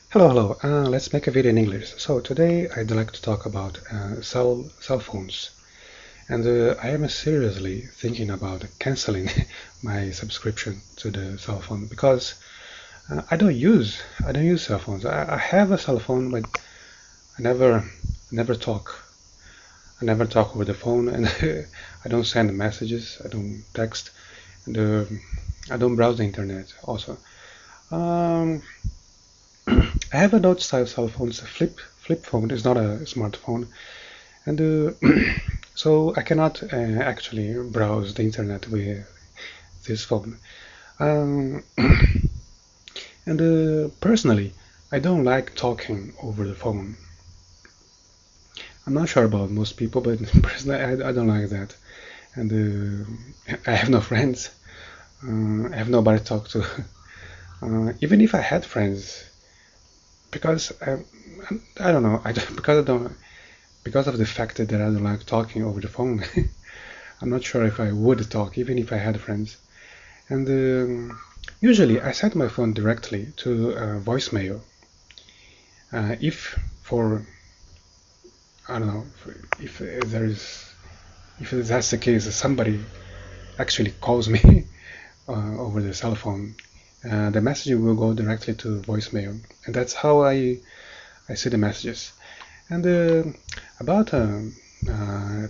Hello. Let's make a video in English. So today I'd like to talk about cell phones, and I am seriously thinking about canceling my subscription to the cell phone because I don't use cell phones. I have a cell phone, but I never talk. I never talk over the phone, and I don't send messages. I don't text, and I don't browse the internet also. Um, I have a Note style cell phone. It's a flip phone. It's not a smartphone, and so I cannot actually browse the internet with this phone. Um, and personally, I don't like talking over the phone. I'm not sure about most people, but personally, I don't like that. And I have no friends. I have nobody to talk to. Even if I had friends, because I don't know, because of the fact that I don't like talking over the phone. I'm not sure if I would talk, even if I had friends. And usually I set my phone directly to voicemail. If for I don't know if there is if that's the case, somebody actually calls me over the cell phone, the message will go directly to voicemail, and that's how I see the messages. And about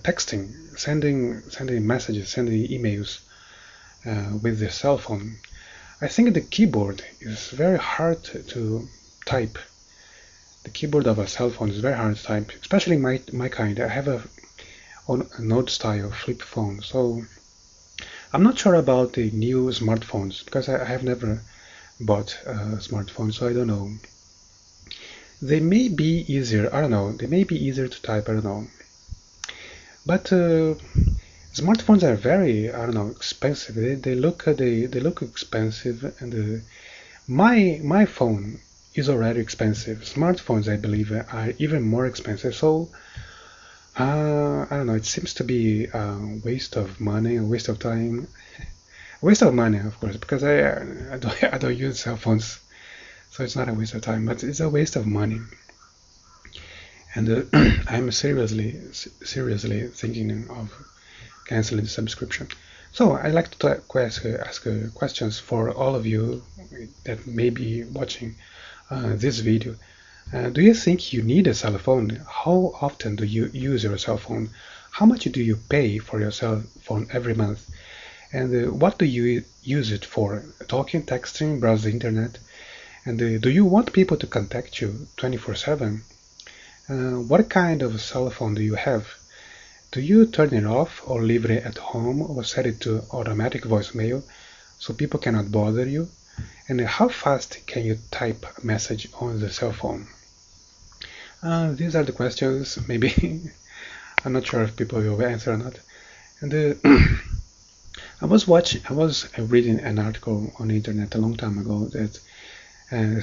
texting, sending messages, sending emails with the cell phone, I think the keyboard is very hard to type. The keyboard of a cell phone is very hard to type, especially my kind. I have a Note style flip phone, so I'm not sure about the new smartphones because I have never bought a smartphone, so I don't know. They may be easier. I don't know. They may be easier to type. I don't know. But smartphones are very, I don't know, expensive. They look expensive, and my phone is already expensive. Smartphones, I believe, are even more expensive. So I don't know. It seems to be a waste of money, a waste of time, a waste of money, of course, because I don't use cell phones, so it's not a waste of time, but it's a waste of money. And I'm seriously thinking of canceling the subscription. So I'd like to ask questions for all of you that may be watching this video. Do you think you need a cell phone? How often do you use your cell phone? How much do you pay for your cell phone every month? And what do you use it for? Talking, texting, browse the internet? And do you want people to contact you 24/7? What kind of cell phone do you have? Do you turn it off or leave it at home or set it to automatic voicemail so people cannot bother you? And how fast can you type a message on the cell phone? These are the questions. Maybe I'm not sure if people will answer or not. And I was reading an article on the internet a long time ago that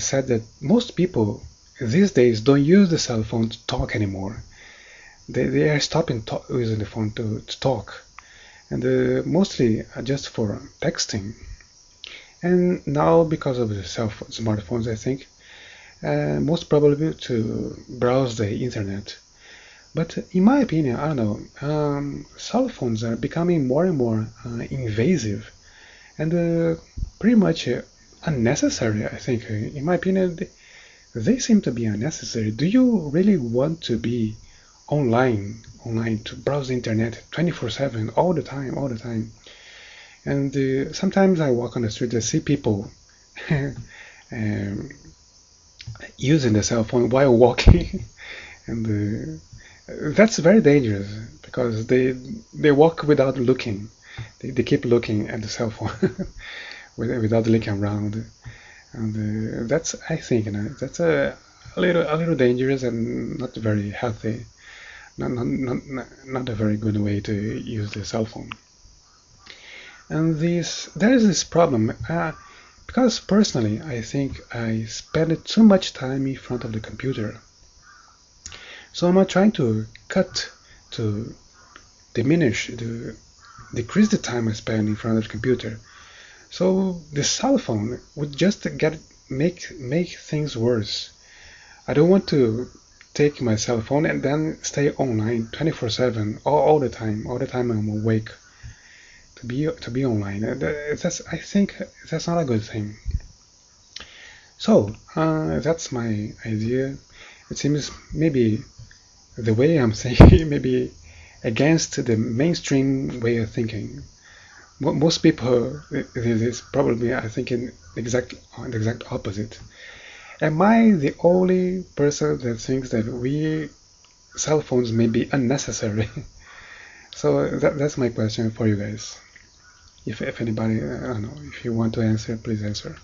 said that most people these days don't use the cell phone to talk anymore. They are stopping using the phone to talk, and mostly just for texting. And now, because of the smartphones, I think most probably to browse the internet. But in my opinion, I don't know, cell phones are becoming more and more invasive and pretty much unnecessary, I think. In my opinion, they seem to be unnecessary. Do you really want to be online to browse the internet 24/7 all the time, all the time? And sometimes I walk on the street and see people um, using the cell phone while walking, and that's very dangerous because they walk without looking. They keep looking at the cell phone without looking around, and that's I think that's a little dangerous and not very healthy. Not a very good way to use the cell phone. And there is this problem because personally I think I spend too much time in front of the computer. So I'm trying to to diminish, to decrease the time I spend in front of the computer. So the cell phone would just make things worse. I don't want to take my cell phone and then stay online 24/7 all the time. All the time I'm awake to be online. That's I think that's not a good thing. So that's my idea. It seems maybe the way I'm thinking maybe against the mainstream way of thinking. Most people is probably are thinking the exact opposite. Am I the only person that thinks that we cell phones may be unnecessary? So that's my question for you guys. If anybody, I don't know, if you want to answer, please answer.